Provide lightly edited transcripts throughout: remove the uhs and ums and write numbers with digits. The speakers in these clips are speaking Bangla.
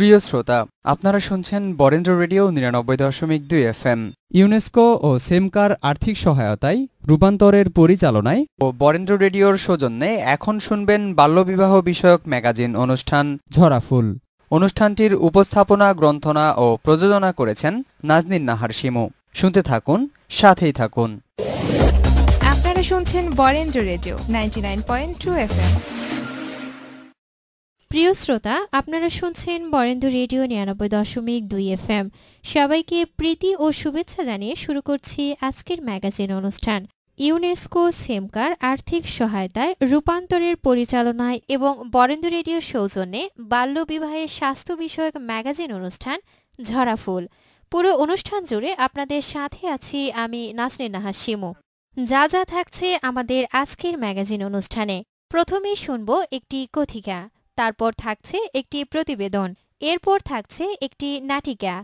প্রিয় শ্রোতা, আপনারা শুনছেন বরেন্দ্র রেডিও ৯৯.২ FM। ইউনেস্কো ও সেমকার আর্থিক সহায়তায় রূপান্তরের পরিচালনায় ও বরেন্দ্র রেডিওর সৌজন্যে এখন শুনবেন বাল্যবিবাহ বিষয়ক ম্যাগাজিন অনুষ্ঠান ঝরাফুল। অনুষ্ঠানটির উপস্থাপনা, গ্রন্থনা ও প্রযোজনা করেছেন নাজনীন নাহার শিমু। শুনতে থাকুন, সাথেই থাকুন। আপনারা শুনছেন বরেন্দ্র রেডিও 99.2 FM। প্রিয় শ্রোতা, আপনারা শুনছেন বরেন্দ্র রেডিও 99.2 FM। সবাইকে প্রীতি ও শুভেচ্ছা জানিয়ে শুরু করছি আজকের ম্যাগাজিন অনুষ্ঠান। ইউনেস্কো সেমকার আর্থিক সহায়তায় রূপান্তরের পরিচালনায় এবং বরেন্দ্র রেডিওর সৌজন্যে বাল্যবিবাহের স্বাস্থ্য বিষয়ক ম্যাগাজিন অনুষ্ঠান ঝরাফুল। পুরো অনুষ্ঠান জুড়ে আপনাদের সাথে আছি আমি নাজনীন নাহার শিমু। যা যা থাকছে আমাদের আজকের ম্যাগাজিন অনুষ্ঠানে, প্রথমেই শুনব একটি কথিকা, তারপর থাকছে একটি প্রতিবেদন, এরপর থাকছে একটি নাটিকা,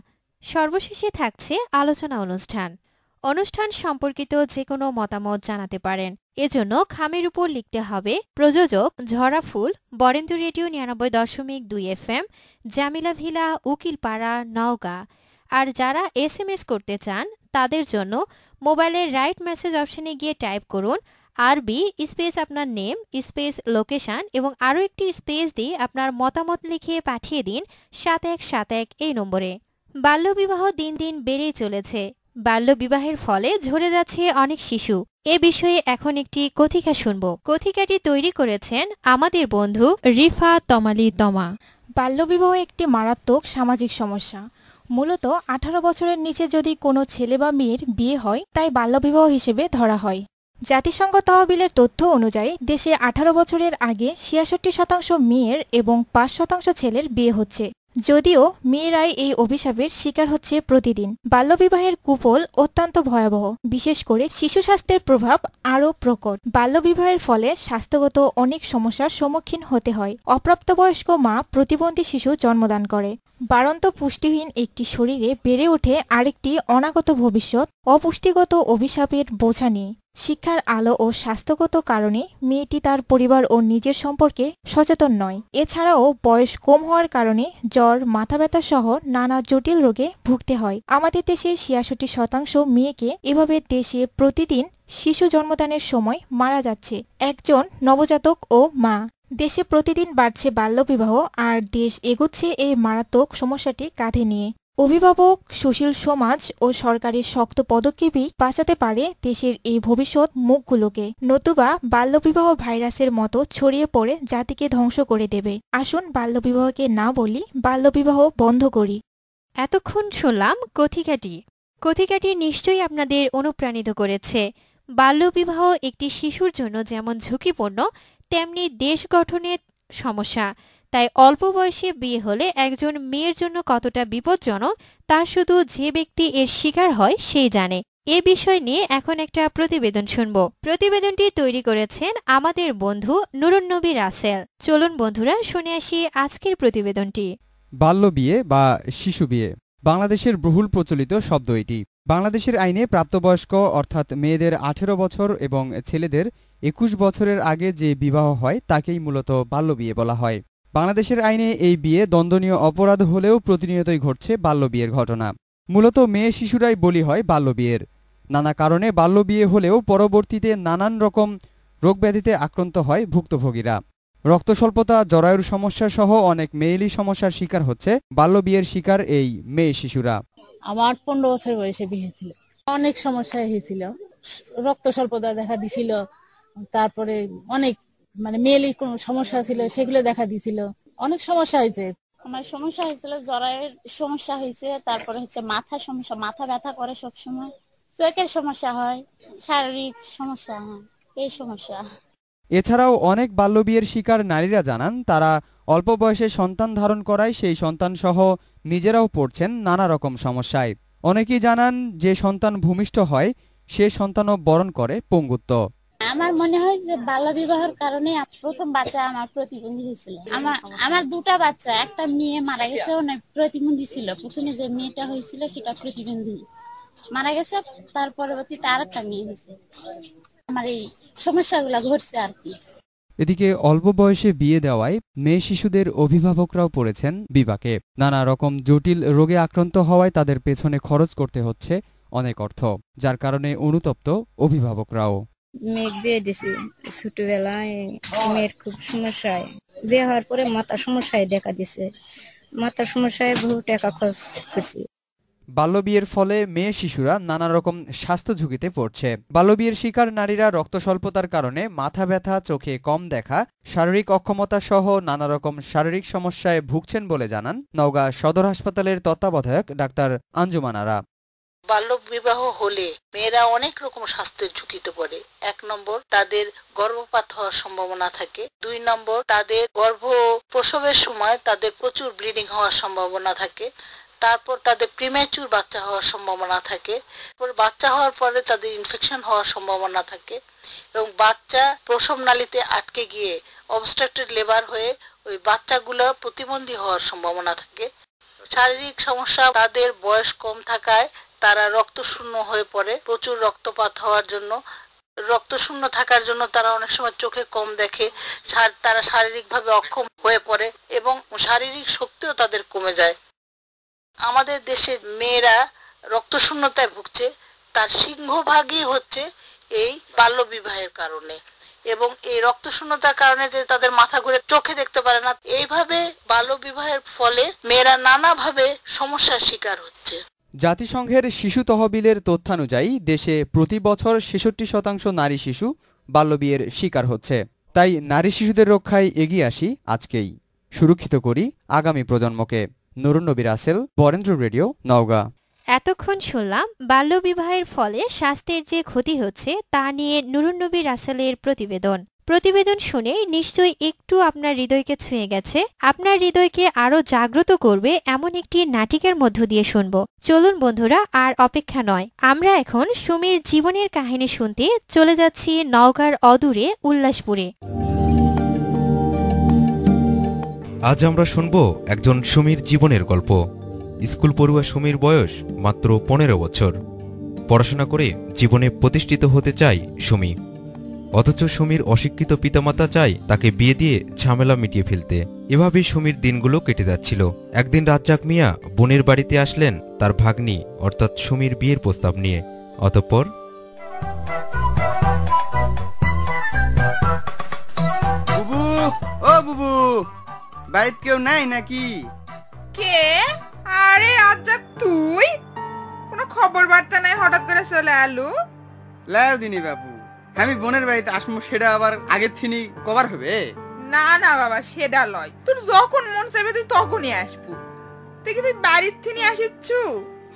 সর্বশেষে থাকছে আলোচনা অনুষ্ঠান সম্পর্কিত যে কোনো মতামত জানাতে পারেন। এজন্য খামের উপর লিখতে হবে প্রযোজক Jharaful, Barendra radio 99.2 FM, Jamila villa, Ukilpara, Naogaon. আর যারা SMS করতে চান তাদের জন্য মোবাইলের রাইট মেসেজ অপশনে গিয়ে টাইপ করুন আরবি স্পেস আপনার নেম স্পেস লোকেশন এবং আরও একটি স্পেস দিয়ে আপনার মতামত লিখে পাঠিয়ে দিন 7171 এই নম্বরে। বাল্যবিবাহ দিন দিন বেড়েই চলেছে। বাল্যবিবাহের ফলে ঝরে যাচ্ছে অনেক শিশু। এ বিষয়ে এখন একটি কথিকা শুনব। কথিকাটি তৈরি করেছেন আমাদের বন্ধু রিফা তমালি তমা। বাল্যবিবাহ একটি মারাত্মক সামাজিক সমস্যা। মূলত 18 বছরের নিচে যদি কোনো ছেলে বা মেয়ের বিয়ে হয় তাই বাল্যবিবাহ হিসেবে ধরা হয়। জাতিসংঘ তহবিলের তথ্য অনুযায়ী দেশে 18 বছরের আগে 66% মেয়ের এবং 5% ছেলের বিয়ে হচ্ছে। যদিও মেয়েরাই এই অভিশাপের শিকার হচ্ছে প্রতিদিন। বাল্যবিবাহের কুফল অত্যন্ত ভয়াবহ, বিশেষ করে শিশু স্বাস্থ্যের প্রভাব আরও প্রকট। বাল্যবিবাহের ফলে স্বাস্থ্যগত অনেক সমস্যার সম্মুখীন হতে হয়। অপ্রাপ্তবয়স্ক মা প্রতিবন্ধী শিশু জন্মদান করে। বাড়ন্ত পুষ্টিহীন একটি শরীরে বেড়ে ওঠে আরেকটি অনাগত ভবিষ্যৎ অপুষ্টিগত অভিশাপের বোঝা নিয়ে। শিক্ষার আলো ও স্বাস্থ্যগত কারণে মেয়েটি তার পরিবার ও নিজের সম্পর্কে সচেতন নয়। এছাড়াও বয়স কম হওয়ার কারণে জ্বর, মাথা ব্যথা সহ নানা জটিল রোগে ভুগতে হয়। আমাদের দেশের 66% মেয়েকে এভাবে দেশে প্রতিদিন শিশু জন্মদানের সময় মারা যাচ্ছে একজন নবজাতক ও মা। দেশে প্রতিদিন বাড়ছে বাল্যবিবাহ, আর দেশ এগোচ্ছে এই মারাত্মক সমস্যাটি কাঁধে নিয়ে। অভিভাবক, সুশীল সমাজ ও সরকারের শক্ত পদক্ষেপই বাঁচাতে পারে দেশের এই ভবিষ্যৎ মুখগুলোকে, নতুবা বাল্যবিবাহ ভাইরাসের মতো ছড়িয়ে পড়ে জাতিকে ধ্বংস করে দেবে। আসুন বাল্যবিবাহকে না বলি, বাল্যবিবাহ বন্ধ করি। এতক্ষণ শুনলাম কথিকাটি নিশ্চয়ই আপনাদের অনুপ্রাণিত করেছে। বাল্যবিবাহ একটি শিশুর জন্য যেমন ঝুঁকিপূর্ণ, তেমনি দেশ গঠনের সমস্যা। তাই অল্প বয়সে বিয়ে হলে একজন মেয়ের জন্য কতটা বিপজ্জনক তা শুধু যে ব্যক্তি এর শিকার হয় সেই জানে। এ বিষয় নিয়ে এখন একটা প্রতিবেদন শুনব। প্রতিবেদনটি তৈরি করেছেন আমাদের বন্ধু নুরুন্নবী রাসেল। চলুন বন্ধুরা, শুনে আসি আজকের প্রতিবেদনটি। বাল্যবিয়ে বা শিশু বিয়ে বাংলাদেশের বহুল প্রচলিত শব্দ এটি। বাংলাদেশের আইনে প্রাপ্তবয়স্ক অর্থাৎ মেয়েদের 18 বছর এবং ছেলেদের 21 বছরের আগে যে বিবাহ হয় তাকেই মূলত বাল্যবিয়ে বলা হয়। বাংলাদেশের আইনে এই বিয়ে দণ্ডনীয় অপরাধ হলেও প্রতিনিয়তই ঘটছে বাল্যবিয়ের ঘটনা। মূলত মেয়ে শিশুরাই বলি হয় বাল্যবিয়ের। নানা কারণে বাল্যবিয়ে হলেও পরবর্তীতে নানান রকম রোগব্যাধিতে আক্রান্ত হয় ভুক্তভোগীরা। রক্তস্বল্পতা, জরায়ুর সমস্যা সহ অনেক মেয়েলি সমস্যার শিকার হচ্ছে বাল্যবিয়ের শিকার এই মেয়ে শিশুরা। আমার 15 বছর বয়সে বিয়ে ছিল, অনেক সমস্যা হয়েছিল, রক্ত স্বল্পতা দেখা দিছিল, তারপরে অনেক মেয়েলি কোন সমস্যা ছিল সেগুলো দেখা দিছিল, অনেক সমস্যা হয়েছে। আমার সমস্যা হয়েছিল, জরায়ের সমস্যা হয়েছে, তারপরে হচ্ছে মাথার সমস্যা, মাথা ব্যথা করে সব সময়, চোখের সমস্যা হয়, শারীরিক সমস্যা হয়, এই সমস্যা। এছাড়াও অনেক বাল্যবিয়ের শিকার নারীরা জানান তারা অল্প বয়সে সন্তান ধারণ করায় সেই সন্তান সহ নিজেরাও পড়ছেন নানা রকম সমস্যায়। অনেকেই জানান যে সন্তান ভূমিষ্ঠ হয় সে সন্তানও বরণ করে পঙ্গুত্ব। আমার মনে হয় যে বাল্যবিবাহের কারণে প্রথম বাচ্চা আমার প্রতিবন্ধী হয়েছিল। আমার দুটা বাচ্চা, একটা মেয়ে মারা গেছে, প্রতিবন্ধী ছিল। প্রথমে যে মেয়েটা হয়েছিল সেটা প্রতিবন্ধী মারা গেছে, তার পরবর্তীতে আরেকটা মেয়ে হয়েছে। আমার এই সমস্যাগুলো ঘটছে আর কি। এদিকে অল্প বয়সে বিয়ে দেওয়ায় মেয়ে শিশুদের অভিভাবকরাও পড়েছেন বিপাকে। নানা রকম জটিল রোগে আক্রান্ত হওয়ায় তাদের পেছনে খরচ করতে হচ্ছে অনেক অর্থ, যার কারণে অনুতপ্ত অভিভাবকরাও। মেয়ে বিয়ে দিছি ছোটবেলায়, মেয়ের খুব সমস্যায় বিয়ে হওয়ার পরে মাথার সমস্যায় দেখা দিছে, মাথার সমস্যায় বহু টাকা খরচ করছি। বাল্যবিয়ের ফলে মেয়ে শিশুরা নানা রকম স্বাস্থ্য ঝুঁকিতে পড়ছে। বাল্যবিয়ের শিকার নারীরা রক্ত স্বল্পতার কারণে মাথা ব্যথা, চোখে কম দেখা, শারীরিক অক্ষমতা সহ নানা রকম শারীরিক সমস্যায় ভুগছেন বলে জানান নওগাঁ সদর হাসপাতালের তত্ত্বাবধায়ক ডাক্তার আঞ্জুমান আরা। বাল্য বিবাহ হলে মেয়েরা অনেক রকম স্বাস্থ্যের ঝুঁকিতে পড়ে। 1 নম্বর, তাদের গর্ভপাত হওয়ার সম্ভাবনা থাকে। 2 নম্বর, তাদের গর্ভ প্রসবের সময় তাদের প্রচুর ব্লিডিং হওয়ার সম্ভাবনা থাকে। তারপর তাদের প্রিম্যাচুর বাচ্চা হওয়ার সম্ভাবনা থাকে। বাচ্চা হওয়ার পরে তাদের ইনফেকশন হওয়ার সম্ভাবনা থাকে এবং বাচ্চা প্রসব নালীতে আটকে গিয়ে অবস্ট্রাকটেড লেবার হয়ে ওই বাচ্চাগুলো প্রতিবন্ধী হওয়ার সম্ভাবনা থাকে। শারীরিক সমস্যা, তাদের বয়স কম থাকায় তারা রক্তশূন্য হয়ে পড়ে। প্রচুর রক্তপাত হওয়ার জন্য, রক্তশূন্য থাকার জন্য তারা অনেক সময় চোখে কম দেখে, তারা শারীরিকভাবে অক্ষম হয়ে পড়ে এবং শারীরিক শক্তিও তাদের কমে যায়। আমাদের দেশের মেয়েরা রক্তশূন্যতায় ভুগছে, তার সিংহভাগই হচ্ছে এই বাল্যবিবাহের কারণে এবং এই রক্তশূন্যতার কারণে যে তাদের মাথা ঘুরে চোখে দেখতে পারে না। এইভাবে বাল্যবিবাহের ফলে মেয়েরা নানাভাবে সমস্যার শিকার হচ্ছে। জাতিসংঘের শিশু তহবিলের তথ্যানুযায়ী দেশে প্রতি বছর 66% নারী শিশু বাল্যবিয়ের শিকার হচ্ছে। তাই নারী শিশুদের রক্ষায় এগিয়ে আসি আজকেই, সুরক্ষিত করি আগামী প্রজন্মকে। নুরুন নবী রাসেল, বরেন্দ্র রেডিও, নওগাঁ। এতক্ষণ শুনলাম বাল্যবিবাহের ফলে স্বাস্থ্যের যে ক্ষতি হচ্ছে তা নিয়ে নুরুন নবী রাসেলের প্রতিবেদন শুনে নিশ্চয়ই একটু আপনার হৃদয়কে ছুঁয়ে গেছে। আপনার হৃদয়কে আরো জাগ্রত করবে এমন একটি নাটিকার মধ্য দিয়ে শুনব। চলুন বন্ধুরা, আর অপেক্ষা নয়, আমরা এখন সুমির জীবনের কাহিনী শুনতে চলে যাচ্ছি নওগাঁর অদূরে উল্লাসপুরে। আজ আমরা শুনব একজন সুমির জীবনের গল্প। স্কুল পড়ুয়া সুমির বয়স মাত্র 15 বছর। পড়াশোনা করে জীবনে প্রতিষ্ঠিত হতে চায় সুমি, অথচ সুমির অশিক্ষিত পিতামাতা চায় তাকে বিয়ে দিয়ে ঝামেলা মিটিয়ে ফেলতে। এভাবেই সুমির দিনগুলো কেটে যাচ্ছিল। একদিন রাজ্জাক মিয়া বোনের বাড়িতে আসলেন তার ভাগ্নি অর্থাৎ সুমির বিয়ের প্রস্তাব নিয়ে। অতঃপর বুবু, ও বুবু, বাড়িতে কেউ নাই নাকি? কে? আরে রাজ্জাক, তুই? কোনো খবর বার্তা নাই, হঠাৎ করে চলে আলু? লাও দিনি বাবু, আমি বোনের বাড়িতে আসবো, সেটা আবার আগের থিনি কভার হবে? না না বাবা, সেটা লয়। তোর যখন মন চাইবে তুই তখনই আসবো। তুই কি বাড়ির থিনি আসিচ্ছু?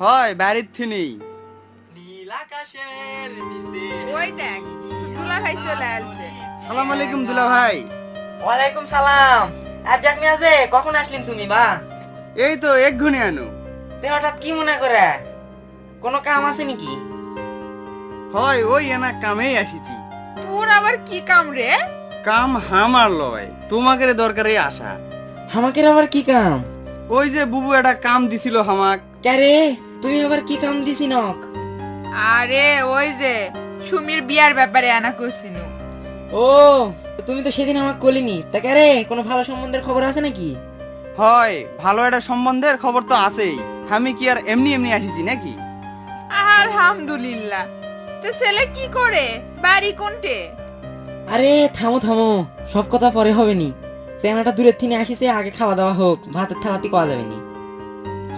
হয়, বাড়ির থিনি। নীল আকাশের নিচে ওই দেখ দুলা ভাই চলে আসছে। সালাম আলাইকুম দুলা ভাই। ওয়ালাইকুম সালাম। রাজ্জাক মিয়া যে, কখন আসলেন তুমি? বা এই তো 1 ঘন্টা আনো। তে হঠাৎ কি মনে করে? কোনো কাম আছে নাকি? হয়, ওই এনা কামেই আসিছি। তোর আবার কি কাম রে? কাম হামার লয়, তোমাকে দরকারে আসা। আমাকে আবার কি কাম? ওই যে বুবু একটা কাম দিছিল হামাক। ক্যারে, তুমি আবার কি কাম দিছি নক? আরে ওই যে সুমির বিয়ার ব্যাপারে আনা করছিনু। ও, তুমি তো সেদিন আমাকে কলিনি। তা ক্যারে, কোনো ভালো সম্বন্ধের খবর আছে নাকি? হয়, ভালো একটা সম্বন্ধের খবর তো আছেই। আমি কি আর এমনি এমনি আসিছি নাকি? আলহামদুলিল্লাহ। তো ছেলে কি করে, বাড়ি কোনটে? আরে থামো থামো, সব কথা পরে হবে নি। চেনাটা দূরের থেকে আসিছে, আগে খাওয়া দাওয়া হোক, ভাতের থালাতে খাওয়া যাবে নি।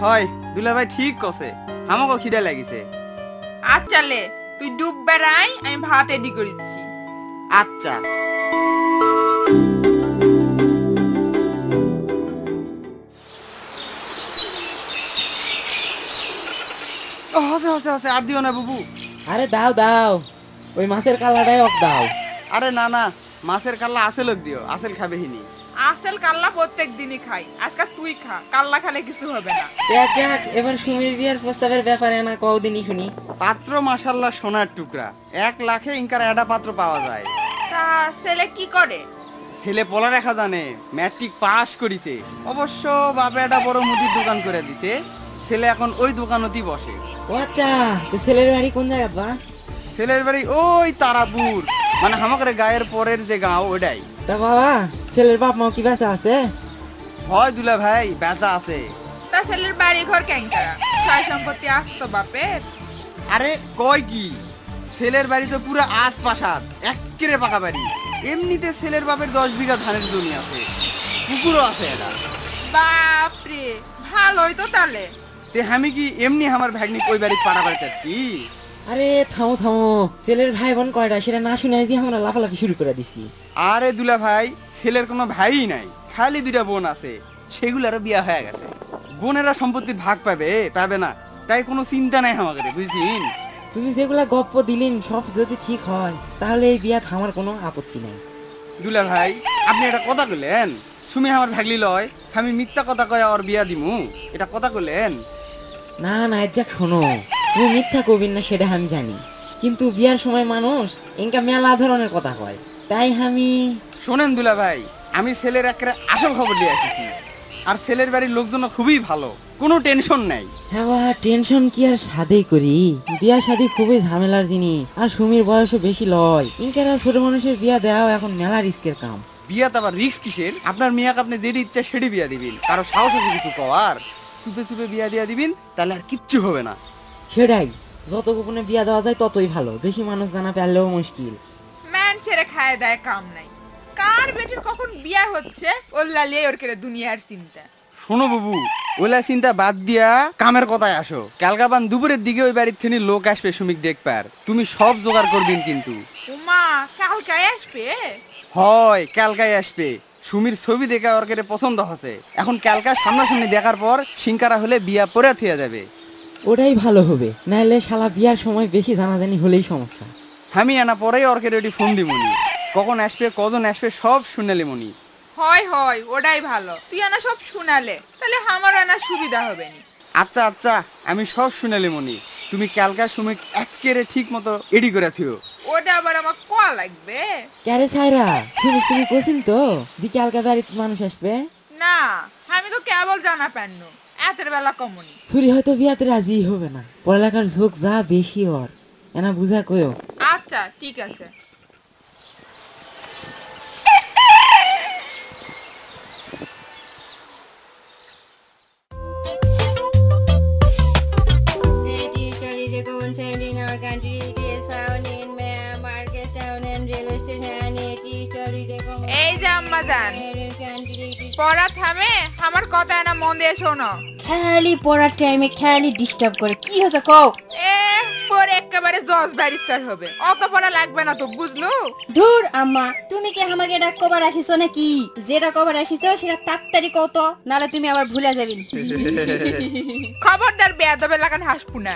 হয়, দুলা ভাই ঠিক কছে, আমাকেও খিদে লাগিছে। আচ্ছা লে, তুই ডুব বেড়াই, আমি ভাত রেডি করিচ্ছি। আচ্ছা। হসে হসে হসে, আর দিও না বুবু। আরে দাও দাও, ওই মাছের কাল্লাটাই অক দাও। আরে না না, মাছের কাল্লা আসেল দিও, আসেল খাবে হিনি। আসেল কাল্লা প্রত্যেক দিনই খাই, আজকে তুই খা, কাল্লা খেলে কিছু হবে না। যাক, এবার সুমির বিয়ার প্রস্তাবের ব্যাপারে না কদিনই শুনি। পাত্র মাশাআল্লাহ সোনার টুকরা, 1 লাখে ইনকার একটা পাত্র পাওয়া যায়। তা ছেলে কি করে? ছেলে পড়ালেখা জানে, ম্যাট্রিক পাস করিছে। অবশ্য বাবা একটা বড় মুদির দোকান করে দিতে, ছেলে এখন ওই দোকানতেই বসে। ও আচ্ছা, তো ছেলের বাড়ি কোন জায়গা বা? ছেলের বাড়ি ওই তারাপুর, মানে আমাদের গায়ের পরের যে গাঁও ওটাই। তা বাবা ছেলের বাপ মাও কি বেঁচে আছে? হয় দুলা ভাই, বেচা আছে। তা ছেলের বাড়ি ঘর ক্যাংকারা, সয় সম্পত্তি আসতো বাপের। আরে কয় কি, ছেলের বাড়ি তো পুরো আশপাশাত এক্কেরে পাকা বাড়ি। এমনিতে ছেলের বাপের 10 বিঘা ধানের জমি আছে, পুকুরও আছে। এটা বাপরে, ভালোই তো তাহলে। তে আমি কি এমনি আমার ভাগ্নি ওই বাড়ি পাঠাবার চাচ্ছি? আরে থামো থামো, ছেলের ভাই বোন কয়টা সেটা না শুনে যে আমরা লাফালাফি শুরু করে দিছি। আরে দুলা ভাই, ছেলের কোনো ভাই নাই, খালি 2টা বোন আছে, সেগুলারও বিয়া হয়ে গেছে। বোনেরা সম্পত্তির ভাগ পাবে না, তাই কোনো চিন্তা নাই আমাদের, বুঝছিন? তুমি যেগুলা গপ্প দিলেন সব যদি ঠিক হয় তাহলে এই বিয়া থামার কোনো আপত্তি নাই। দুলা ভাই, আপনি এটা কথা কইলেন? সুমি আমার ভাগলি লয়, আমি মিথ্যা কথা কয়ে আর বিয়া দিমু, এটা কথা কইলেন? না না যাক শোনো, তুমি মিথ্যা কবিন না সেটা আমি জানি, কিন্তু বিয়ার সময় মানুষ ইনকা মেলা ধরনের কথা কয়, তাই আমি। শোনেন দুলা ভাই, আমি ছেলের একেবারে আসল খবর নিয়ে এসেছি, আর ছেলের বাড়ির লোকজন খুবই ভালো, কোনো টেনশন নাই। হ্যাঁ, টেনশন কি আর সাদেই করি, বিয়া শাদী খুবই ঝামেলার জিনিস, আর সুমির বয়সও বেশি লয়, ইনকারা ছোট মানুষের বিয়া দেওয়া এখন মেলা রিস্কের কাম। বিয়া তো আবার রিস্ক কিসের? আপনার মেয়াকে আপনি যেটি ইচ্ছা সেটি বিয়া দিবেন, কারো সাহস আছে কিছু কওয়ার? চুপে চুপে বিয়া দিয়া দিবেন, তাহলে আর কিচ্ছু হবে না। সেটাই, যত গোপনে বিয়া দেওয়া যায় ততই ভালো, বেশি মানুষ জানা পারলেও মুশকিল। ম্যান ছেড়ে খায় দেয় কাম নাই, কার বেটির কখন বিয়া হচ্ছে ওল্লা লিয়ে ওর কেড়ে দুনিয়ার চিন্তা। শোনো বাবু, ওলা চিন্তা বাদ দিয়া কামের কথায় আসো। কালকাবান দুপুরের দিকে ওই বাড়ির থেকে লোক আসবে সুমিক দেখবার, তুমি সব জোগাড় করবেন কিন্তু। উমা, কালকায় আসবে? হয়, কালকায় আসবে। সুমির ছবি দেখে ওর কেটে পছন্দ হচ্ছে, এখন কালকা সামনাসামনি দেখার পর সিংকারা হলে বিয়া পরে থিয়া যাবে। ওটাই ভালো হবে, নাইলে শালা বিয়ার সময় বেশি জানাজানি হলেই সমস্যা। আমি আনা পরেই ওর কেটে ফোন দিমুনি, কখন আসবে কজন আসবে সব শুনালি মনি। হয় হয়, ওটাই ভালো, তুই আনা সব শুনালে তাহলে আমার আনা সুবিধা হবে নি। আচ্ছা আচ্ছা, আমি সব শুনালি মনি, তুমি কালকা সুমিক একেবারে ঠিক মতো এডি করে থিও। ওটা আবার আমার কোয়া লাগবে? ক্যারে সাইরা, তুমি কোচিন তো যে কালকা বাড়িতে মানুষ আসবে? না, আমি তো কেবল জানা পান্ন, এতের বেলা কমনি। ছুরি হয়তো বিয়াতে রাজি হবে না, পড়ালেখার ঝোঁক যা বেশি ওর, এনা বুঝা কয়ো। আচ্ছা ঠিক আছে। এই যে আম্মা জান, পড়া থামে, আমার কথা না মন দিয়ে শোনো। খালি পড়ার টাইমে খালি ডিস্টার্ব করে, কি হয়েছে কও? পরে একেবারে জজ ব্যারিস্টার হবে, অত পড়া লাগবে না তো, বুঝলো? ধুর আম্মা, তুমি কি আমাকে এটা কবার আসিছো নাকি? যেটা কবার আসিছো সেটা তাড়াতাড়ি কও তো, নালে তুমি আবার ভুলে যাবেন। খবরদার বেয়াদবে লাগান হাসপু না।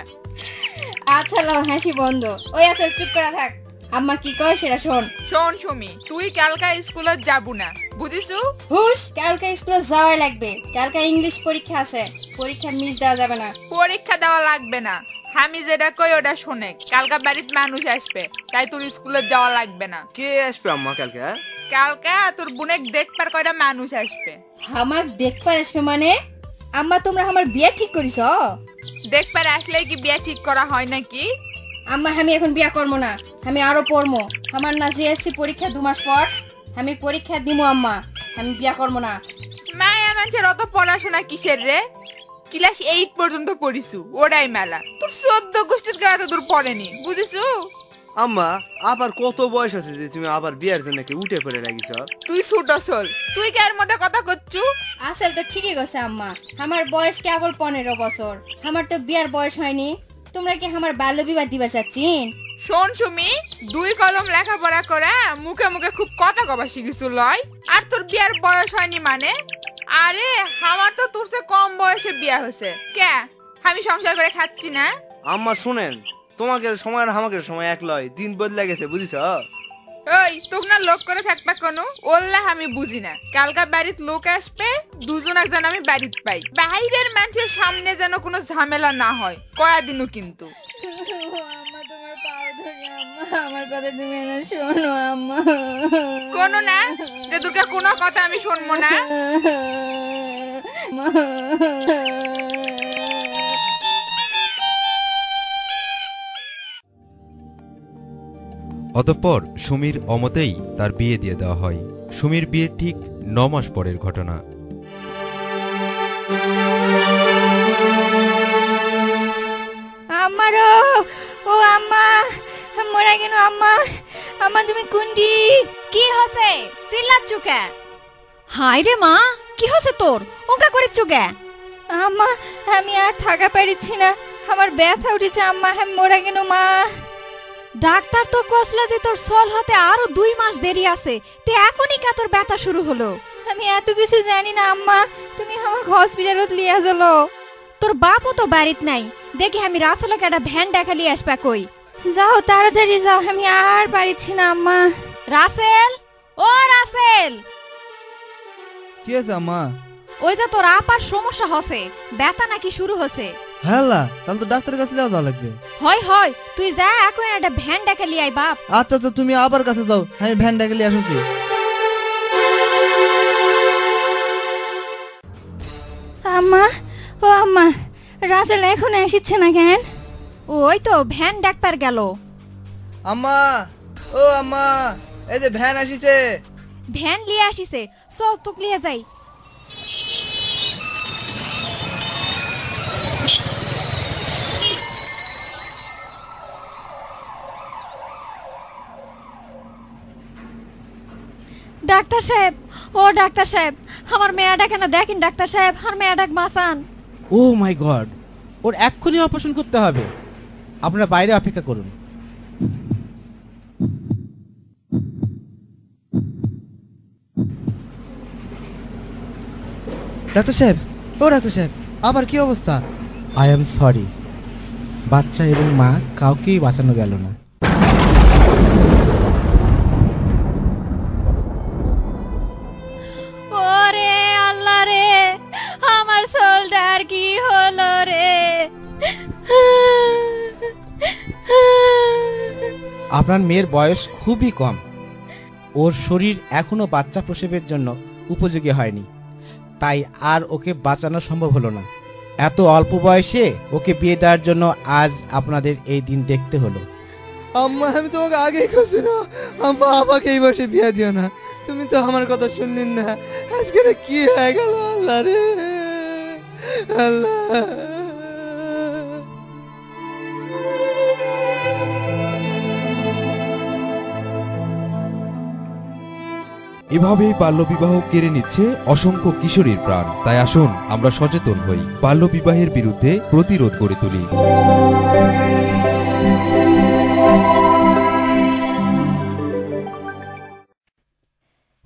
আচ্ছা লাও, হাসি বন্ধ। ওই আছে, চুপ করে থাক। আম্মা কি কয় সেটা শোন। শোন সুমি, তুই কালকা স্কুলে যাবো না, বুঝিসু? হুশ, কালকে স্কুলে যাওয়াই লাগবে, কালকে ইংলিশ পরীক্ষা আছে, পরীক্ষা মিস দেওয়া যাবে না। পরীক্ষা দেওয়া লাগবে না, আমি যেটা কই ওটা শোনে। কালকা বাড়িতে মানুষ আসবে, তাই তোর স্কুলে যাওয়া লাগবে না। কে আসবে আম্মা কালকে? কালকা তোর বোনের দেখবার কয়টা মানুষ আসবে। আমার দেখবার আসবে মানে? আম্মা তোমরা আমার বিয়ে ঠিক করিস? দেখবার আসলে কি বিয়ে ঠিক করা হয় নাকি? আম্মা আমি এখন বিয়ে করবো না, আমি আরো পড়বো। আমার না জিএসসি পরীক্ষা 2 মাস পর, আমি পরীক্ষা দিমু আম্মা, আমি বিয়ে করবো না। মায়া মানুষের অত পড়াশোনা কিসের রে? ক্লাস 8 পর্যন্ত পড়িছু, ওটাই মেলা। তোর 14 গোষ্ঠীর গায়ে তো তোর পড়েনি, বুঝিসু? আম্মা আবার কত বয়স আছে যে তুমি আবার বিয়ের জন্য কি উঠে পড়ে লাগিস? তুই ছোট চল, তুই কি এর মধ্যে কথা করছু? আসল তো ঠিকই গেছে আম্মা, আমার বয়স কেবল 15 বছর, আমার তো বিয়ার বয়স হয়নি। তোমরা কি আমার বাল্য বিবাহ দিবার চাচ্ছিন? শোন সুমি, 2 কলম লেখাপড়া করে মুখে মুখে খুব কথা কবা শিখিছু লয়, আর তোর বিয়ার বয়স হয়নি মানে? আরে আমার তো তোর চেয়ে কম বয়সে বিয়া হয়েছে, কে আমি সংসার করে খাচ্ছি না? আম্মা শুনেন, তোমাকে সময় আর আমাকে সময় এক লয়, দিন বদলে গেছে, বুঝিস? ওই তোক না লোক করে থাকবা কোনো, ওল্লা আমি বুঝি না। কালকা বাড়িত লোক আসবে, দুজন একজন আমি বাড়িত পাই, বাইরের মানুষের সামনে যেন কোনো ঝামেলা না হয়, কয়া দিনু কিন্তু। আম্মা তোমার পাও ধরি আম্মা, আমার কথা তুমি না শোনো আম্মা। কোনো না, যে তোকে কোনো কথা আমি শুনবো না। অতঃপর সুমির অমতেই তার বিয়ে দিয়ে দেওয়া হয়। সুমির বিয়ের ঠিক 9 মাস পরের ঘটনা। আমারও ও আম্মা মরে গেল আম্মা। আম্মা তুমি কুন্ডি কি হসে চিল্লাচ্ছ কে? হাই রে মা, কি হসে তোর? ওকা করিচ্ছ কে? আম্মা আমি আর থাকা পারিছি না, আমার ব্যথা উঠেছে আম্মা, আমি মরে গেল মা। ডাক্তার তো কসলা যে তোর সল হতে আরো 2 মাস দেরি আছে, তে এখনই কা তোর ব্যথা শুরু হলো? আমি এত কিছু জানি না আম্মা, তুমি আমাকে হসপিটালত লিয়া চলো। তোর বাপও তো বাড়িত নাই, দেখি আমি রাসেলকে একটা ভ্যান ডাকা লিয়ে আসবা কই। যাও তাড়াতাড়ি যাও, আমি আর পারিছি না আম্মা। রাসেল, ও রাসেল। কি আছে আম্মা? ওই যে তোর আপার সমস্যা হসে, ব্যথা নাকি শুরু হসে। হ্যালা, তাহলে তো ডাক্তারের কাছে যাওয়া লাগবে। হয় হয়, তুই যা এখন একটা ভ্যান ডাকা লিয়ে আই বাপ। আচ্ছা আচ্ছা, তুমি আবার কাছে যাও, আমি ভ্যান ডাকা লিয়ে আসছি। আম্মা ও আম্মা, রাসেল এখন আসছে না কেন? ওই তো ভ্যান ডাক্তার গেল। আম্মা ও আম্মা, এই যে ভ্যান আসিছে। ভ্যান লিয়ে আসিছে, চল তোকে লিয়ে যাই। ডাক্তার সাহেব, ও ডাক্তার সাহেব, আমার মেয়েটা কেন দেখেন ডাক্তার সাহেব, আমার মেয়েটা বাঁচান। ও মাই গড, ওর এক্ষুনি অপারেশন করতে হবে, আপনারা বাইরে অপেক্ষা করুন। ডাক্তার সাহেব, ও ডাক্তার সাহেব, আবার কি অবস্থা? আই এম সরি, বাচ্চা এবং মা কাউকেই বাঁচানো গেল না। ওরে আল্লাহ রে, আমার সোলটার কি হলো রে? আপনার মেয়ের বয়স খুবই কম, ওর শরীর এখনো বাচ্চা প্রসবের জন্য উপযোগী হয়নি, তাই আর ওকে বাঁচানো সম্ভব হলো না। এত অল্প বয়সে ওকে বিয়ে দেওয়ার জন্য আজ আপনাদের এই দিন দেখতে হলো। আম্মা, আমি তোমাকে আগেই কইছি না, আম্মা আমাকে এই বয়সে বিয়ে দিও না। তুমি তো আমার কথা শুনলেন না, আজকে কি হয়ে গেল? আল্লাহ রে আল্লাহ। এভাবেই বাল্যবিবাহ কেড়ে নিচ্ছে অসংখ্য কিশোরীর প্রাণ। তাই আসুন আমরা সচেতন হই, বাল্যবিবাহের বিরুদ্ধে প্রতিরোধ গড়ে তুলি।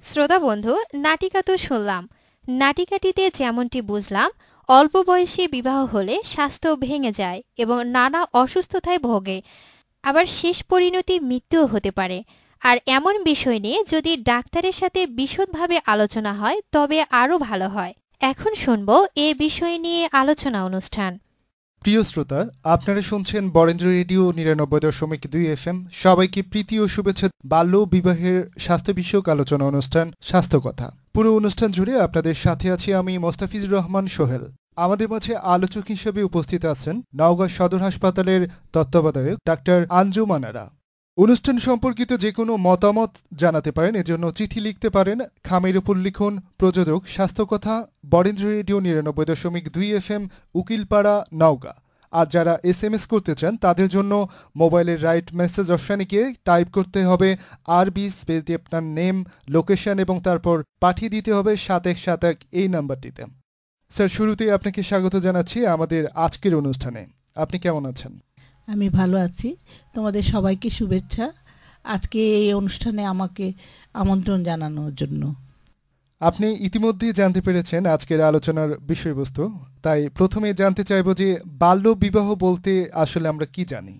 শ্রোতা বন্ধু, নাটিকা তো শুনলাম। নাটিকাটিতে যেমনটি বুঝলাম, অল্প বয়সে বিবাহ হলে স্বাস্থ্য ভেঙে যায় এবং নানা অসুস্থতায় ভোগে, আবার শেষ পরিণতি মৃত্যুও হতে পারে। আর এমন বিষয় নিয়ে যদি ডাক্তারের সাথে বিশদভাবে আলোচনা হয় তবে আরও ভালো হয়। এখন শুনব এ বিষয় নিয়ে আলোচনা অনুষ্ঠান। প্রিয় শ্রোতা, আপনারা শুনছেন বরেন্দ্র রেডিও ৯৯.২ FM। সবাইকে প্রীতি ও শুভেচ্ছা। বাল্য বিবাহের স্বাস্থ্য বিষয়ক আলোচনা অনুষ্ঠান স্বাস্থ্য কথা। পুরো অনুষ্ঠান জুড়ে আপনাদের সাথে আছি আমি মোস্তাফিজুর রহমান সোহেল। আমাদের মাঝে আলোচক হিসেবে উপস্থিত আছেন নওগাঁ সদর হাসপাতালের তত্ত্বাবধায়ক ডাক্তার আঞ্জুমান আরা। অনুষ্ঠান সম্পর্কিত যে কোনো মতামত জানাতে পারেন, এজন্য চিঠি লিখতে পারেন। খামের উপর লিখুন প্রযোজক স্বাস্থ্য কথা, বরেন্দ্র রেডিও ৯৯.২ FM, উকিলপাড়া, নওগাঁ। আর যারা SMS করতে চান তাদের জন্য মোবাইলের রাইট মেসেজ অপশানে গিয়ে টাইপ করতে হবে RB স্পেস দিয়ে আপনার নেম, লোকেশন এবং তারপর পাঠিয়ে দিতে হবে ৭১৭১ এই নাম্বারটিতে। স্যার, শুরুতেই আপনাকে স্বাগত জানাচ্ছি আমাদের আজকের অনুষ্ঠানে। আপনি কেমন আছেন? আমি ভালো আছি। তোমাদের সবাইকে শুভেচ্ছা আজকে এই অনুষ্ঠানে আমাকে আমন্ত্রণ জানানোর জন্য। আপনি ইতিমধ্যেই জানতে পেরেছেন আজকের আলোচনার বিষয়বস্তু, তাই প্রথমে জানতে চাইব যে বাল্য বিবাহ বলতে আসলে আমরা কি জানি?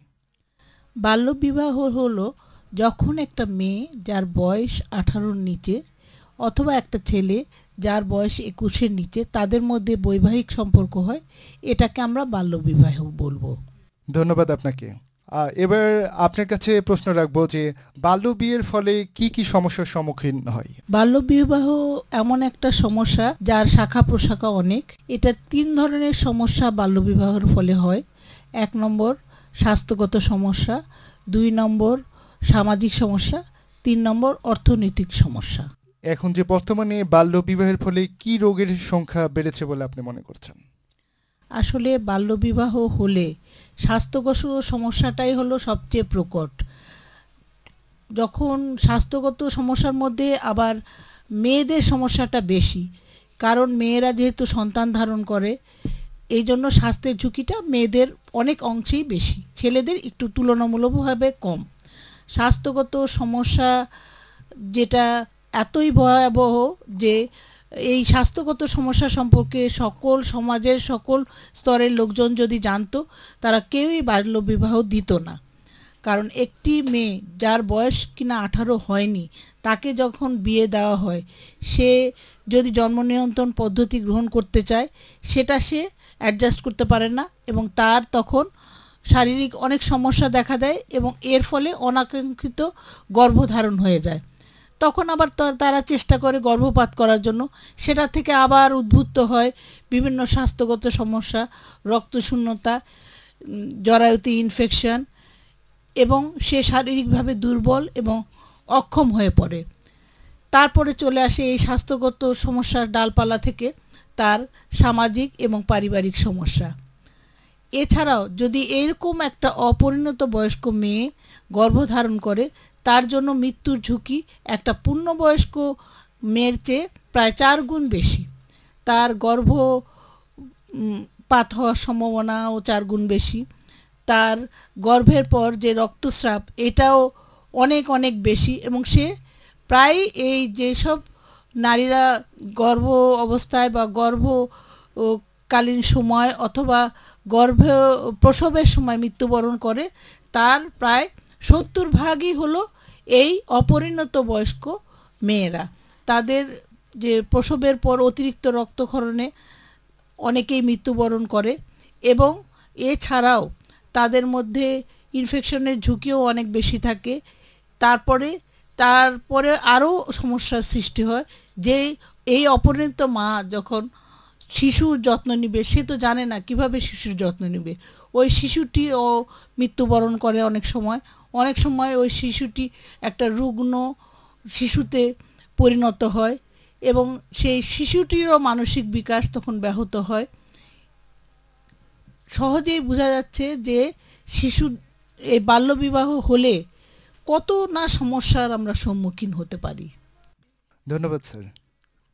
বাল্য বিবাহ হলো যখন একটা মেয়ে যার বয়স 18-র নিচে অথবা একটা ছেলে যার বয়স 21-এর নিচে তাদের মধ্যে বৈবাহিক সম্পর্ক হয়, এটাকে আমরা বাল্য বিবাহ বলবো। ধন্যবাদ আপনাকে। এবার আপনার কাছে প্রশ্ন রাখবো যে বাল্য বিয়ের ফলে কি কি সমস্যার সম্মুখীন হয়? বাল্য বিবাহ এমন একটা সমস্যা যার শাখা প্রশাখা অনেক। এটা 3 ধরনের সমস্যা বাল্য বিবাহের ফলে হয়। 1 নম্বর স্বাস্থ্যগত সমস্যা, 2 নম্বর সামাজিক সমস্যা, 3 নম্বর অর্থনৈতিক সমস্যা। এখন যে বর্তমানে বাল্য বিবাহের ফলে কি রোগের সংখ্যা বেড়েছে বলে আপনি মনে করছেন? আসলে বাল্যবিবাহ হলে স্বাস্থ্যগত সমস্যাটাই হলো সবচেয়ে প্রকট। যখন স্বাস্থ্যগত সমস্যার মধ্যে আবার মেয়েদের সমস্যাটা বেশি, কারণ মেয়েরা যেহেতু সন্তান ধারণ করে, এই জন্য স্বাস্থ্যের ঝুঁকিটা মেয়েদের অনেক অংশেই বেশি, ছেলেদের একটু তুলনামূলকভাবে কম। স্বাস্থ্যগত সমস্যা যেটা এতই ভয়াবহ যে এই স্বাস্থ্যগত সমস্যা সম্পর্কে সকল সমাজের সকল স্তরের লোকজন যদি জানতো, তারা কেউই বাল্যবিবাহ দিত না। কারণ একটি মেয়ে যার বয়স কিনা 18 হয়নি, তাকে যখন বিয়ে দেওয়া হয়, সে যদি জন্ম নিয়ন্ত্রণ পদ্ধতি গ্রহণ করতে চায়, সেটা সে অ্যাডজাস্ট করতে পারে না এবং তার তখন শারীরিক অনেক সমস্যা দেখা দেয় এবং এর ফলে অনাকাঙ্ক্ষিত গর্ভধারণ হয়ে যায়। তখন আবার তারা চেষ্টা করে গর্ভপাত করার জন্য, সেটা থেকে আবার উদ্ভূত হয় বিভিন্ন স্বাস্থ্যগত সমস্যা, রক্তশূন্যতা, জরায়ুতে ইনফেকশন, এবং সে শারীরিকভাবে দুর্বল এবং অক্ষম হয়ে পড়ে। তারপরে চলে আসে এই স্বাস্থ্যগত সমস্যার ডালপালা থেকে তার সামাজিক এবং পারিবারিক সমস্যা। এছাড়াও যদি এরকম একটা অপরিণত বয়স্ক মেয়ে গর্ভধারণ করে, তার জন্য মৃত্যুর ঝুঁকি একটা পূর্ণবয়স্ক মেয়ের চেয়ে প্রায় 4 গুণ বেশি। তার গর্ভপাত হওয়ার সম্ভাবনাও 4 গুণ বেশি। তার গর্ভের পর যে রক্তস্রাব, এটাও অনেক অনেক বেশি এবং সে প্রায় এই যেসব নারীরা গর্ভ অবস্থায় বা গর্ভকালীন সময় অথবা প্রসবের সময় মৃত্যুবরণ করে, তার প্রায় 70% হলো এই অপরিণত বয়স্ক মেয়েরা। তাদের যে প্রসবের পর অতিরিক্ত রক্তক্ষরণে অনেকেই মৃত্যুবরণ করে এবং এছাড়াও তাদের মধ্যে ইনফেকশনের ঝুঁকিও অনেক বেশি থাকে। তারপরে আরও সমস্যার সৃষ্টি হয় যে এই অপরিণত মা যখন শিশুর যত্ন নেবে, সে তো জানে না কিভাবে শিশুর যত্ন নেবে। ওই শিশুটিও মৃত্যুবরণ করে অনেক সময় ওই শিশুটি একটা রুগ্ন শিশুতে পরিণত হয় এবং সেই শিশুটিরও মানসিক বিকাশ তখন ব্যাহত হয়। সহজেই বোঝা যাচ্ছে যে এই বাল্যবিবাহ হলে কত না সমস্যার আমরা সম্মুখীন হতে পারি। ধন্যবাদ স্যার।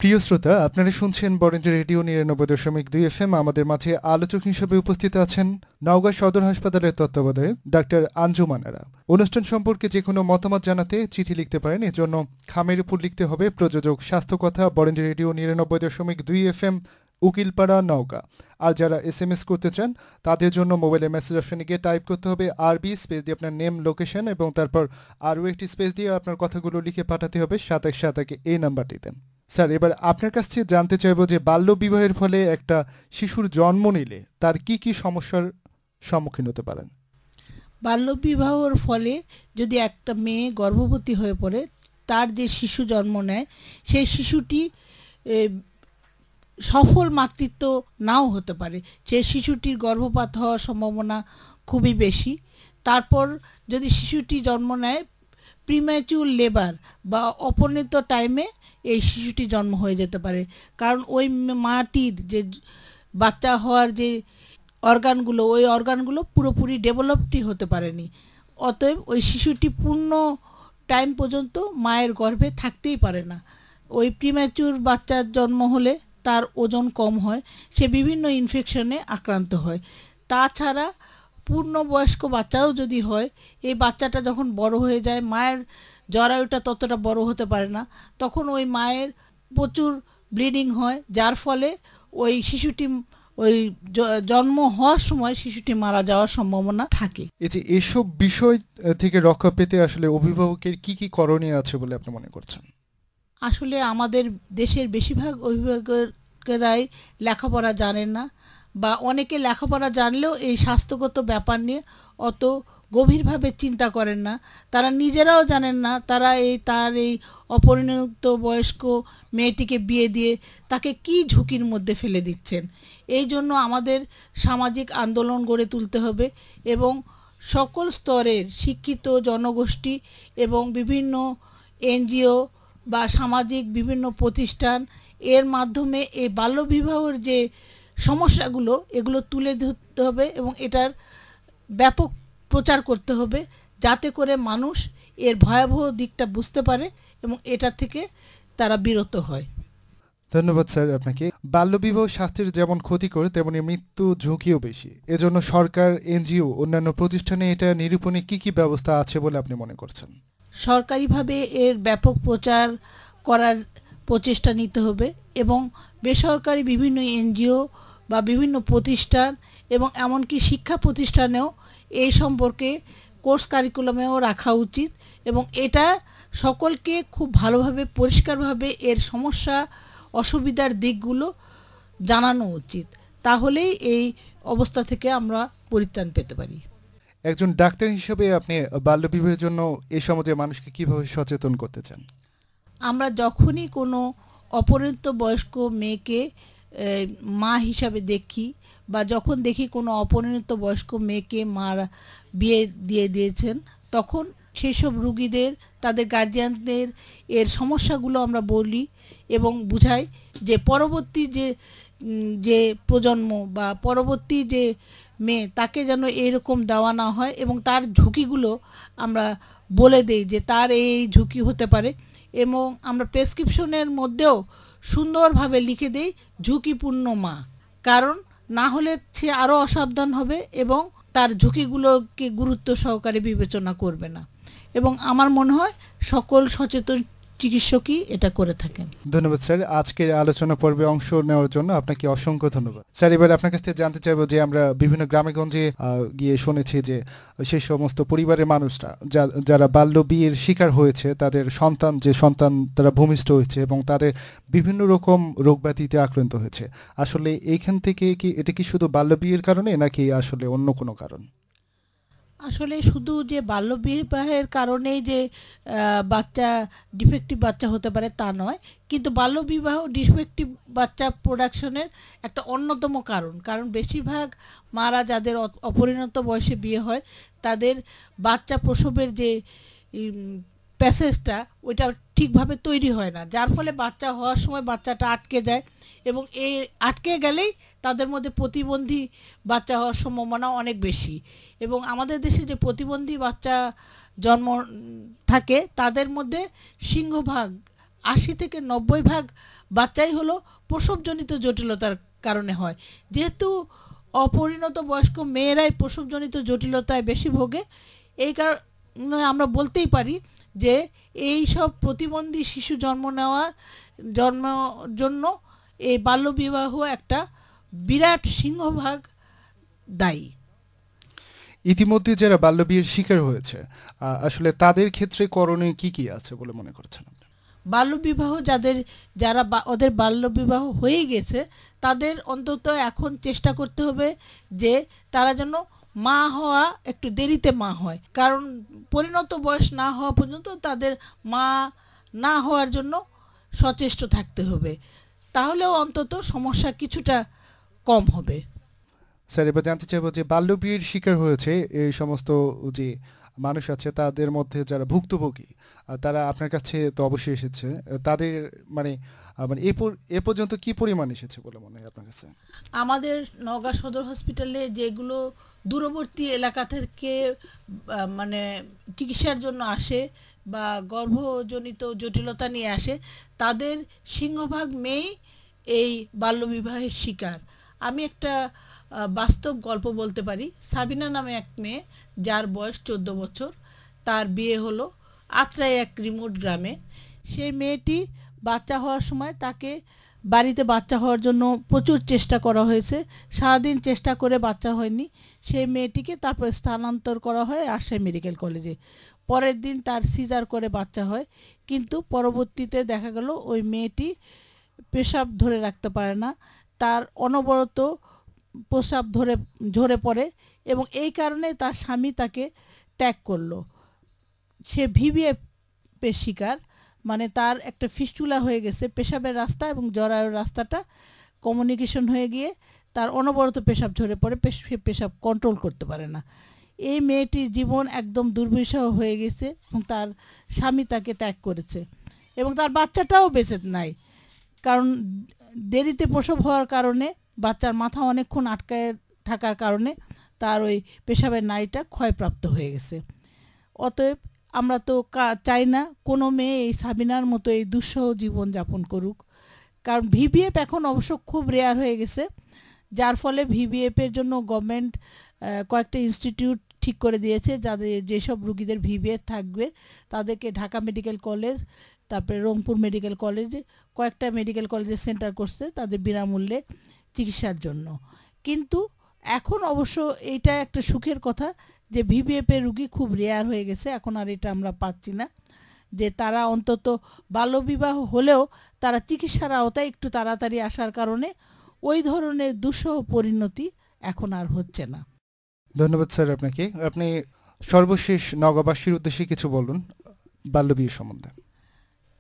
প্রিয় শ্রোতা, আপনারা শুনছেন বরেন্দ্র রেডিও 99.2 FM। আমাদের মাঝে আলোচক হিসেবে উপস্থিত আছেন নওগাঁ সদর হাসপাতালের তত্ত্বাবধায়ক ডাক্তার আঞ্জুমান আরা। অনুষ্ঠান সম্পর্কে যে কোনো মতামত জানাতে চিঠি লিখতে পারেন। এর জন্য খামের উপর লিখতে হবে প্রযোজক স্বাস্থ্যকথা, বরেন্দ্র রেডিও 99.2 FM, উকিলপাড়া, নওগাঁ। আর যারা SMS করতে চান তাদের জন্য মোবাইলে মেসেজ অপশনে গিয়ে টাইপ করতে হবে আরবি স্পেস দিয়ে আপনার নেম, লোকেশন এবং তারপর আরও একটি স্পেস দিয়ে আপনার কথাগুলো লিখে পাঠাতে হবে 7171 এই নাম্বারটিতে। স্যার, এবার আপনার কাছ থেকে জানতে চাইবো যে বাল্য বিবাহের ফলে একটা শিশুর জন্ম নিলে তার কি কি সমস্যার সম্মুখীন হতে পারেন? বাল্য বিবাহের ফলে যদি একটা মেয়ে গর্ভবতী হয়ে পড়ে, তার যে শিশু জন্ম নেয়, সেই শিশুটি সফল মাতৃত্ব নাও হতে পারে। সেই শিশুটির গর্ভপাত হওয়ার সম্ভাবনা খুবই বেশি। তারপর যদি শিশুটি জন্ম নেয়, প্রিম্যাচুর লেবার বা অপরিণত টাইমে এই শিশুটি জন্ম হয়ে যেতে পারে, কারণ ওই মাটির যে বাচ্চা হওয়ার যে অর্গানগুলো, ওই অর্গানগুলো পুরোপুরি ডেভেলপডই হতে পারেনি। অতএব ওই শিশুটি পূর্ণ টাইম পর্যন্ত মায়ের গর্ভে থাকতেই পারে না। ওই প্রিম্যাচুর বাচ্চার জন্ম হলে তার ওজন কম হয়, সে বিভিন্ন ইনফেকশনে আক্রান্ত হয়। তাছাড়া পূর্ণবয়স্ক বাচ্চাও যদি হয়, এই বাচ্চাটা যখন বড় হয়ে যায়, মায়ের জরায়ুটা ততটা বড় হতে পারে না, তখন ওই মায়ের প্রচুর ব্লিডিং হয়, যার ফলে ওই শিশুটি ওই জন্ম হওয়ার সময় শিশুটি মারা যাওয়ার সম্ভাবনা থাকে। এই যে এসব বিষয় থেকে রক্ষা পেতে আসলে অভিভাবকের কি কি করণীয় আছে বলে আপনি মনে করছেন? আসলে আমাদের দেশের বেশিরভাগ অভিভাবকেরাই লেখাপড়া জানেন না, বা অনেকে লেখাপড়া জানলেও এই স্বাস্থ্যগত ব্যাপার নিয়ে অত গভীরভাবে চিন্তা করেন না। তারা নিজেরাও জানেন না তারা তার এই অপরিণত বয়স্ক মেয়েটিকে বিয়ে দিয়ে তাকে কি ঝুঁকির মধ্যে ফেলে দিচ্ছেন। এই জন্য আমাদের সামাজিক আন্দোলন গড়ে তুলতে হবে এবং সকল স্তরের শিক্ষিত জনগোষ্ঠী এবং বিভিন্ন এনজিও বা সামাজিক বিভিন্ন প্রতিষ্ঠান এর মাধ্যমে এই বাল্যবিবাহের যে সমস্যাগুলো এগুলো তুলে ধরতে হবে এবং এটার ব্যাপক প্রচার করতে হবে, যাতে করে মানুষ এর ভয়াবহ দিকটা বুঝতে পারে এবং এটা থেকে তারা বিরত হয়। ধন্যবাদ স্যার আপনাকে। বাল্যবিবাহ স্বাস্থ্যের যেমন ক্ষতিকর তেমনি মৃত্যু ঝুঁকিও বেশি, এজন্য সরকার, এনজিও, অন্যান্য প্রতিষ্ঠানে এটা নিরূপণে কি কি ব্যবস্থা আছে বলে আপনি মনে করছেন? সরকারিভাবে এর ব্যাপক প্রচার করার প্রচেষ্টা নিতে হবে এবং বেসরকারি বিভিন্ন এনজিও বা বিভিন্ন প্রতিষ্ঠান এবং এমনকি শিক্ষা প্রতিষ্ঠানেও এই সম্পর্কে কোর্স কারিকুলামেও রাখা উচিত এবং এটা সকলকে খুব ভালোভাবে পরিষ্কারভাবে এর সমস্যা অসুবিধার দিকগুলো জানানো উচিত, তাহলেই এই অবস্থা থেকে আমরা পরিত্রাণ পেতে পারি। একজন ডাক্তার হিসেবে আপনি বাল্যবিবাহের জন্য এই সমাজের মানুষকে কিভাবে সচেতন করতে চান? আমরা যখনই কোনো অপরিণত বয়স্ক মেয়েকে মা হিসাবে দেখি বা যখন দেখি কোনো অপরিণত বয়স্ক মেয়েকে মারা বিয়ে দিয়ে দিয়েছেন, তখন সেই সব রুগীদের, তাদের গার্জিয়ানদের এর সমস্যাগুলো আমরা বলি এবং বুঝাই যে পরবর্তী যে প্রজন্ম বা পরবর্তী যে মেয়ে তাকে যেন এরকম দেওয়া না হয় এবং তার ঝুঁকিগুলো আমরা বলে দেই যে তার এই ঝুঁকি হতে পারে এবং আমরা প্রেসক্রিপশনের মধ্যেও সুন্দরভাবে লিখে দেই ঝুঁকিপূর্ণ মা, কারণ না হলে সে আরও অসাবধান হবে এবং তার ঝুঁকিগুলোকে গুরুত্ব সহকারে বিবেচনা করবে না এবং আমার মনে হয় সকল সচেতন চিকিৎসকই এটা করে থাকেন। ধন্যবাদ স্যার, আজকের আলোচনা পর্বে অংশ নেওয়ার জন্য আপনাকে অসংখ্য ধন্যবাদ। স্যার, এবার আপনার কাছ থেকে জানতে চাইবো যে আমরা বিভিন্ন গ্রামে গঞ্জে গিয়ে শুনেছি যে সেই সমস্ত পরিবারের মানুষরা যারা বাল্য বিয়ের শিকার হয়েছে, তাদের সন্তান তারা ভূমিষ্ঠ হয়েছে এবং তাদের বিভিন্ন রকম রোগব্যাধিতে আক্রান্ত হয়েছে। আসলে এইখান থেকে কি এটা কি শুধু বাল্য বিয়ের কারণে নাকি আসলে অন্য কোনো কারণ? আসলে শুধু যে বাল্যবিবাহের কারণেই যে বাচ্চা ডিফেক্টিভ বাচ্চা হতে পারে তা নয়, কিন্তু বাল্যবিবাহ ডিফেক্টিভ বাচ্চা প্রোডাকশনের একটা অন্যতম কারণ বেশিরভাগ মারা যাদের অপরিণত বয়সে বিয়ে হয় তাদের বাচ্চা প্রসবের যে প্যাসেজটা ওইটা ঠিকভাবে তৈরি হয় না, যার ফলে বাচ্চা হওয়ার সময় বাচ্চাটা আটকে যায় এবং এই আটকে গেলেই তাদের মধ্যে প্রতিবন্ধী বাচ্চা হওয়ার সম্ভাবনা অনেক বেশি। এবং আমাদের দেশে যে প্রতিবন্ধী বাচ্চা জন্ম থাকে তাদের মধ্যে সিংহভাগ 80 থেকে 90% বাচ্চাই হলো প্রসবজনিত জটিলতার কারণে হয়। যেহেতু অপরিণত বয়স্ক মেয়েরাই প্রসবজনিত জটিলতায় বেশি ভোগে, এই কারণে আমরা বলতেই পারি যে এই সব প্রতিবন্ধী শিশু জন্ম জন্য এই বাল্যবিবাহ একটা বিরাট সিংহভাগ দায়ী। ইতিমধ্যে যারা বাল্যবিয়ের শিকার হয়েছে আসলে তাদের ক্ষেত্রে করণীয় কি আছে বলে মনে করছেন? বাল্যবিবাহ যারা ওদের বাল্যবিবাহ হয়ে গেছে তাদের অন্তত এখন চেষ্টা করতে হবে যে তারা যেন মা হওয়া একটু দেরিতে মা হয়, কারণ পরিণত বয়স না হওয়া পর্যন্ত তাদের মা না হওয়ার জন্য সচেষ্ট থাকতে হবে, তাহলেও অন্তত সমস্যা কিছুটা কম হবে। স্যার, এবার জানতে চাইবো যে বাল্যবিয়ের শিকার হয়েছে এই সমস্ত যে মানুষ আছে তাদের মধ্যে যারা ভুক্তভোগী তারা আপনার কাছে তো অবশ্যই এসেছে, তাদের মানে এ পর্যন্ত কি পরিমাণ এসেছে বলে মনে হয় আপনার কাছে? আমাদের নওগাঁ সদর হসপিটালে যেগুলো দূরবর্তী এলাকা থেকে মানে চিকিৎসার জন্য আসে বা গর্ভজনিত জটিলতা নিয়ে আসে তাদের সিংহভাগ মেয়েই এই বাল্যবিবাহের শিকার। আমি একটা বাস্তব গল্প বলতে পারি। সাবিনা নামে এক মেয়ে যার বয়স 14 বছর, তার বিয়ে হলো আত্রাই এক রিমোট গ্রামে। সেই মেয়েটি বাচ্চা হওয়ার সময় তাকে বাড়িতে বাচ্চা হওয়ার জন্য প্রচুর চেষ্টা করা হয়েছে, সারাদিন চেষ্টা করে বাচ্চা হয়নি। সেই মেয়েটিকে তারপর স্থানান্তর করা হয় রাজশাহী মেডিকেল কলেজে। পরের দিন তার সিজার করে বাচ্চা হয়, কিন্তু পরবর্তীতে দেখা গেল ওই মেয়েটি পেশাব ধরে রাখতে পারে না, তার অনবরত প্রস্রাব ঝরে পড়ে এবং এই কারণে তার স্বামী তাকে ত্যাগ করলো। সে ভিভিএফের শিকার, মানে তার একটা ফিস্টুলা হয়ে গেছে পেশাবের রাস্তা এবং জরায়ুর রাস্তাটা কমিউনিকেশন হয়ে গিয়ে তার অনবরত পেশাব ঝরে পড়ে, পেশাব কন্ট্রোল করতে পারে না। এই মেয়েটির জীবন একদম দুর্বিষহ হয়ে গেছে এবং তার স্বামী তাকে ত্যাগ করেছে এবং তার বাচ্চাটাও বেঁচে নাই, কারণ দেরিতে প্রসব হওয়ার কারণে বাচ্চার মাথা অনেকক্ষণ আটকায় থাকার কারণে তার ওই পেশাবের নাড়িটা ক্ষয়প্রাপ্ত হয়ে গেছে। অতএব আমরা তো চাই না কোনো মেয়ে এই সাবিনার মতো এই দুঃসহ জীবন যাপন করুক, কারণ ভিভিএফ এখন অবশ্য খুব রেয়ার হয়ে গেছে, যার ফলে ভিভিএফের জন্য গভর্নমেন্ট কয়েকটা ইনস্টিটিউট ঠিক করে দিয়েছে, যাদের যেসব রুগীদের ভিভিএফ থাকবে তাদেরকে ঢাকা মেডিকেল কলেজ, তারপরে রংপুর মেডিকেল কলেজে, কয়েকটা মেডিকেল কলেজে সেন্টার করছে তাদের বিনামূল্যে চিকিৎসার জন্য। কিন্তু এখন অবশ্য এইটা একটা সুখের কথা যে ভিভিএফের রুগী খুব রেয়ার হয়ে গেছে, এখন আর এটা আমরা পাচ্ছি না, যে তারা অন্তত বাল্যবিবাহ হলেও তারা চিকিৎসার আওতায় একটু তাড়াতাড়ি আসার কারণে ওই ধরনের দুঃসহ পরিণতি এখন আর হচ্ছে না। ধন্যবাদ স্যার আপনাকে। আপনি সর্বশেষ নওগাঁবাসীর উদ্দেশ্যে কিছু বলুন বাল্যবিয়ে সম্বন্ধে।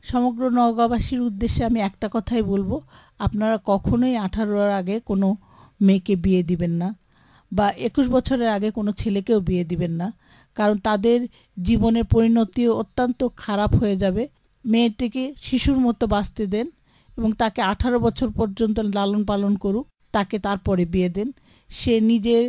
সমগ্র নওগাঁবাসীর উদ্দেশ্যে আমি একটা কথাই বলবো, আপনারা কখনোই 18-এর আগে কোনো মেয়েকে বিয়ে দিবেন না, বা 21 বছরের আগে কোনো ছেলেকেও বিয়ে দিবেন না, কারণ তাদের জীবনের পরিণতি অত্যন্ত খারাপ হয়ে যাবে। মেয়েটিকে শিশুর মতো বাঁচতে দেন এবং তাকে 18 বছর পর্যন্ত লালন পালন করুক, তাকে তারপরে বিয়ে দেন। সে নিজের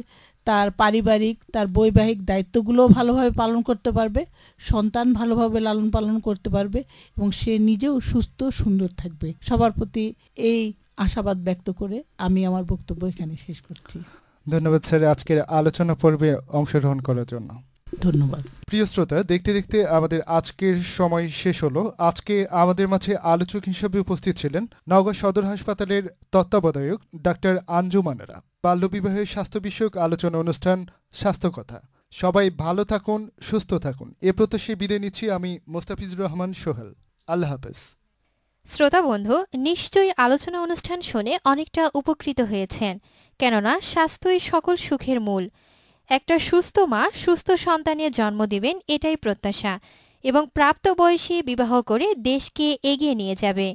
তার পারিবারিক তার বৈবাহিক দায়িত্বগুলোও ভালোভাবে পালন করতে পারবে, সন্তান ভালোভাবে লালন পালন করতে পারবে এবং সে নিজেও সুস্থ সুন্দর থাকবে। সবার প্রতি এই আশাবাদ ব্যক্ত করে আমি আমার বক্তব্য এখানে শেষ করছি। ধন্যবাদ স্যার আজকের আলোচনা পর্বে অংশগ্রহণ করার জন্য। ধন্যবাদ। প্রিয় শ্রোতা, দেখতে দেখতে আমাদের আজকের সময় শেষ হলো। আজকে আমাদের মাঝে আলোচক হিসেবে উপস্থিত ছিলেন নওগাঁ সদর হাসপাতালের তত্ত্বাবধায়ক ডাক্তার আঞ্জুমানেরা। বাল্যবিবাহের স্বাস্থ্য বিষয়ক আলোচনা অনুষ্ঠান স্বাস্থ্য কথা। সবাই ভালো থাকুন, সুস্থ থাকুন, এ প্রত্যাশায় বিদায় নিচ্ছি আমি মোস্তাফিজুর রহমান সোহেল। আল্লাহ হাফেজ। শ্রোতা বন্ধু, নিশ্চয়ই আলোচনা অনুষ্ঠান শুনে অনেকটা উপকৃত হয়েছেন, কেননা স্বাস্থ্যই সকল সুখের মূল। একটা সুস্থ মা সুস্থ সন্তানের জন্ম দিবেন, এটাই প্রত্যাশা, এবং প্রাপ্ত বয়সে বিবাহ করে দেশকে এগিয়ে নিয়ে যাবে।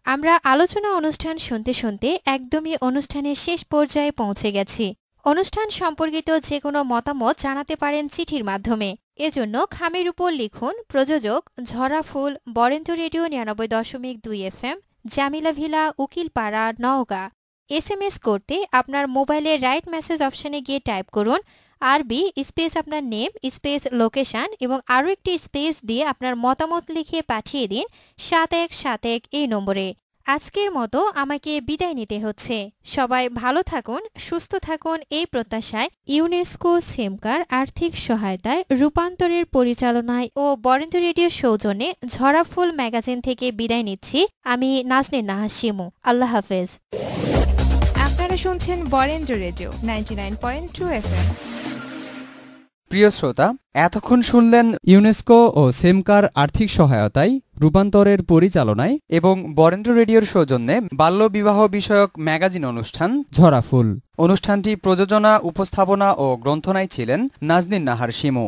আমরা আলোচনা অনুষ্ঠান শুনতে শুনতে একদমই অনুষ্ঠানের শেষ পর্যায়ে পৌঁছে গেছি। অনুষ্ঠান সম্পর্কিত যে কোনো মতামত জানাতে পারেন চিঠির মাধ্যমে। এজন্য খামের উপর লিখুন প্রযোজক Jhara Ful, Barendra radio 99.2 FM, Jamila villa, Ukilpara, Naogaon. SMS করতে আপনার মোবাইলের রাইট মেসেজ অপশনে গিয়ে টাইপ করুন আরবি স্পেস আপনার নেম স্পেস লোকেশন এবং আরও একটি স্পেস দিয়ে আপনার মতামত লিখে পাঠিয়ে দিন 7171 এই নম্বরে। আজকের মতো আমাকে বিদায় নিতে হচ্ছে। সবাই ভালো থাকুন, সুস্থ থাকুন, এই প্রত্যাশায় ইউনেস্কো সেমকার আর্থিক সহায়তায়, রূপান্তরের পরিচালনায় ও বরেন্দ্র রেডিও সৌজন্যে ঝরা ফুল ম্যাগাজিন থেকে বিদায় নিচ্ছি আমি নাজনীন নাহার শিমু। আল্লাহ হাফেজ। আপনারা শুনছেন বরেন্দ্র রেডিও 99.2 FM। প্রিয় শ্রোতা, এতক্ষণ শুনলেন ইউনেস্কো ও সেমকার আর্থিক সহায়তায়, রূপান্তরের পরিচালনায় এবং বরেন্দ্র রেডিওর সৌজন্যে বাল্য বিবাহ বিষয়ক ম্যাগাজিন অনুষ্ঠান ঝরা ফুল। অনুষ্ঠানটি প্রযোজনা, উপস্থাপনা ও গ্রন্থনায় ছিলেন নাজনীন নাহার শিমু।